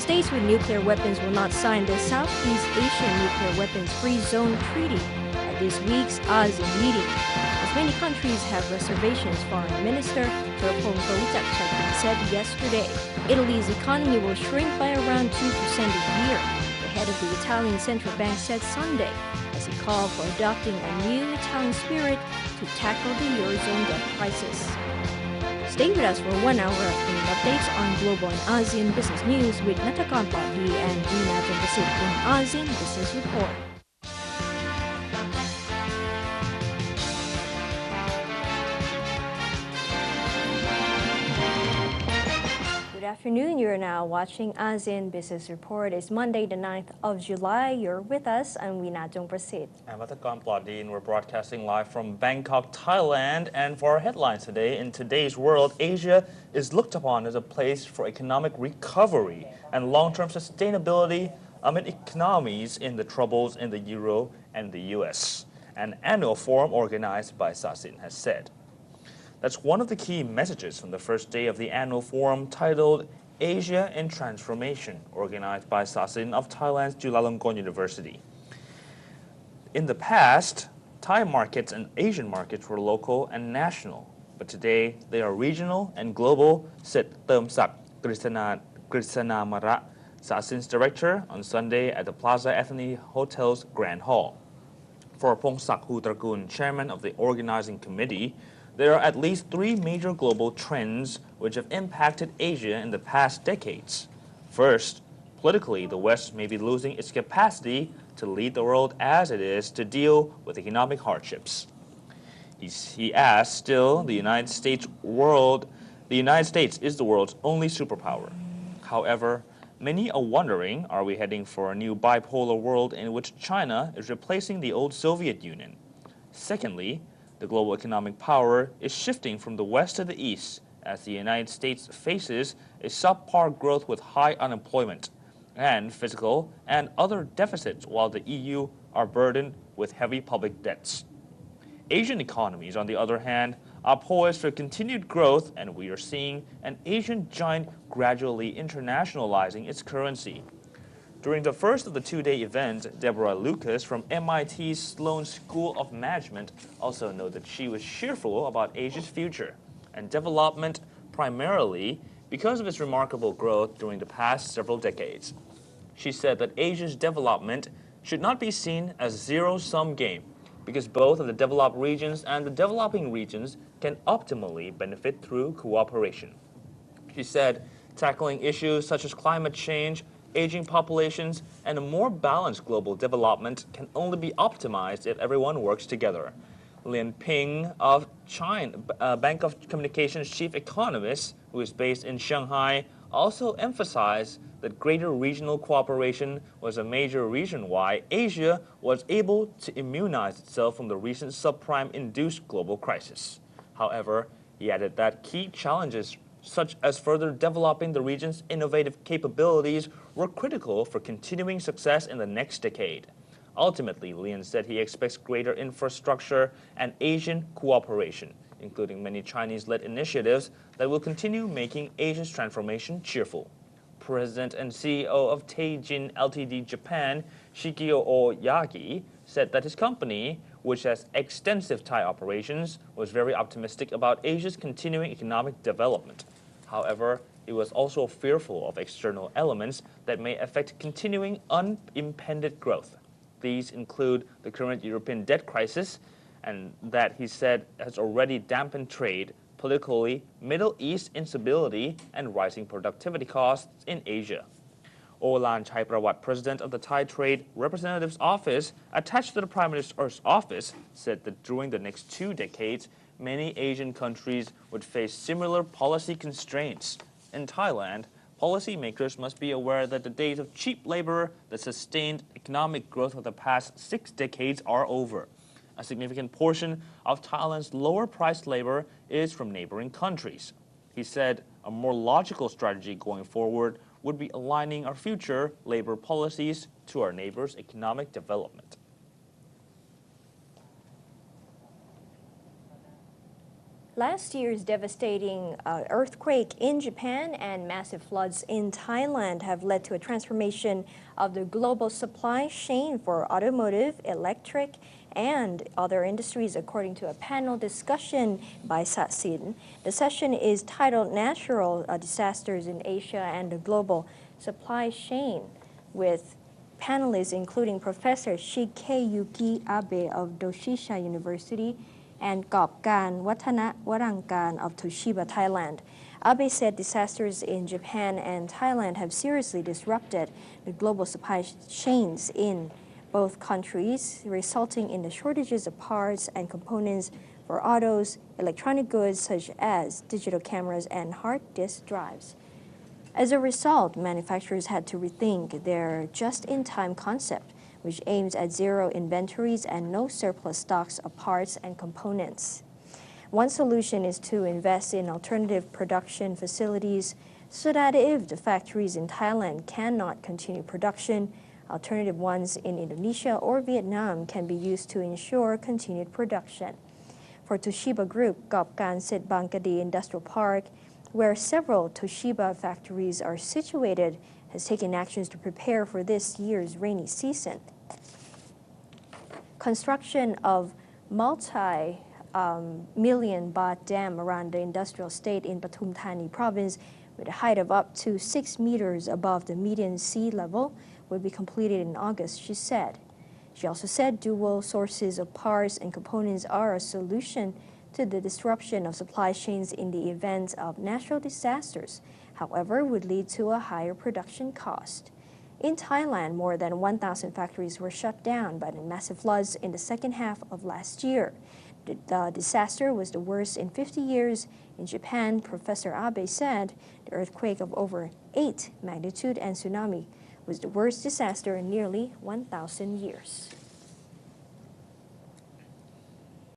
States with nuclear weapons will not sign the Southeast Asian Nuclear Weapons Free Zone Treaty at this week's ASEAN meeting. As many countries have reservations, Foreign Minister Terpong Kouchak said yesterday. Italy's economy will shrink by around 2% a year, the head of the Italian Central Bank said Sunday, as he called for adopting a new Italian spirit to tackle the Eurozone debt crisis. Stay with us for 1 hour of updates on global and ASEAN business news with Natakan Patli and Dina Jombasit in ASEAN Business Report. Good afternoon. You're now watching ASEAN Business Report. It's Monday, the 9th of July. You're with us. I'm Weena Jongprasit. I'm Natakan Patli, and we're broadcasting live from Bangkok, Thailand. And for our headlines today, in today's world, Asia is looked upon as a place for economic recovery and long-term sustainability amid economies in the troubles in the Euro and the US. An annual forum organized by SASIN has said. That's one of the key messages from the first day of the annual forum titled Asia in Transformation, organized by SASIN of Thailand's Chulalongkorn University. In the past, Thai markets and Asian markets were local and national, but today they are regional and global, said Termsak Krisanamara, SASIN's director, on Sunday at the Plaza Ethny Hotel's Grand Hall. For Pongsak Hutrakun, chairman of the organizing committee, there are at least three major global trends which have impacted Asia in the past decades. First, politically, the West may be losing its capacity to lead the world as it is to deal with economic hardships. He asked, still, the United States is the world's only superpower. However, many are wondering, are we heading for a new bipolar world in which China is replacing the old Soviet Union? Secondly, the global economic power is shifting from the West to the East as the United States faces a subpar growth with high unemployment and fiscal and other deficits, while the EU are burdened with heavy public debts. Asian economies, on the other hand, are poised for continued growth, and we are seeing an Asian giant gradually internationalizing its currency. During the first of the two-day event, Deborah Lucas from MIT's Sloan School of Management also noted she was cheerful about Asia's future and development, primarily because of its remarkable growth during the past several decades. She said that Asia's development should not be seen as a zero-sum game, because both of the developed regions and the developing regions can optimally benefit through cooperation. She said tackling issues such as climate change, aging populations, and a more balanced global development can only be optimized if everyone works together. Lynchpin of China, Bank of Communications chief economist, who is based in Shanghai, also emphasized that greater regional cooperation was a major reason why Asia was able to immunize itself from the recent subprime-induced global crisis. However, he added that key challenges such as further developing the region's innovative capabilities were critical for continuing success in the next decade. Ultimately, Lian said he expects greater infrastructure and Asian cooperation, including many Chinese-led initiatives that will continue making Asia's transformation cheerful. President and CEO of Teijin Ltd. Japan, Shigeo Oyagi, said that his company, which has extensive Thai operations, was very optimistic about Asia's continuing economic development. However, it was also fearful of external elements that may affect continuing unimpeded growth. These include the current European debt crisis, and that, he said, has already dampened trade, politically, Middle East instability, and rising productivity costs in Asia. Olan Chaiprawat, president of the Thai Trade Representative's Office, attached to the Prime Minister's office, said that during the next 2 decades, many Asian countries would face similar policy constraints. In Thailand, policymakers must be aware that the days of cheap labor that sustained economic growth for the past 6 decades are over. A significant portion of Thailand's lower-priced labor is from neighboring countries. He said a more logical strategy going forward would be aligning our future labor policies to our neighbors' economic development. Last year's devastating earthquake in Japan and massive floods in Thailand have led to a transformation of the global supply chain for automotive, electric, and other industries, according to a panel discussion by SASIN. The session is titled Natural Disasters in Asia and the Global Supply Chain, with panelists including Professor Shigeyuki Abe of Doshisha University and Gopkan Warangan of Toshiba, Thailand. Abe said disasters in Japan and Thailand have seriously disrupted the global supply chains in both countries, resulting in the shortages of parts and components for autos, electronic goods such as digital cameras and hard disk drives. As a result, manufacturers had to rethink their just-in-time concept, which aims at zero inventories and no surplus stocks of parts and components. One solution is to invest in alternative production facilities so that if the factories in Thailand cannot continue production, alternative ones in Indonesia or Vietnam can be used to ensure continued production. For Toshiba Group, Gopkan said Bangkadi Industrial Park, where several Toshiba factories are situated, has taken actions to prepare for this year's rainy season. Construction of multi-million baht dam around the industrial estate in Pathum Thani province with a height of up to 6 meters above the median sea level will be completed in August, she said. She also said dual sources of parts and components are a solution to the disruption of supply chains in the event of natural disasters, however, would lead to a higher production cost. In Thailand, more than 1,000 factories were shut down by the massive floods in the second half of last year. The disaster was the worst in 50 years. In Japan, Professor Abe said the earthquake of over 8 magnitude and tsunami was the worst disaster in nearly 1,000 years.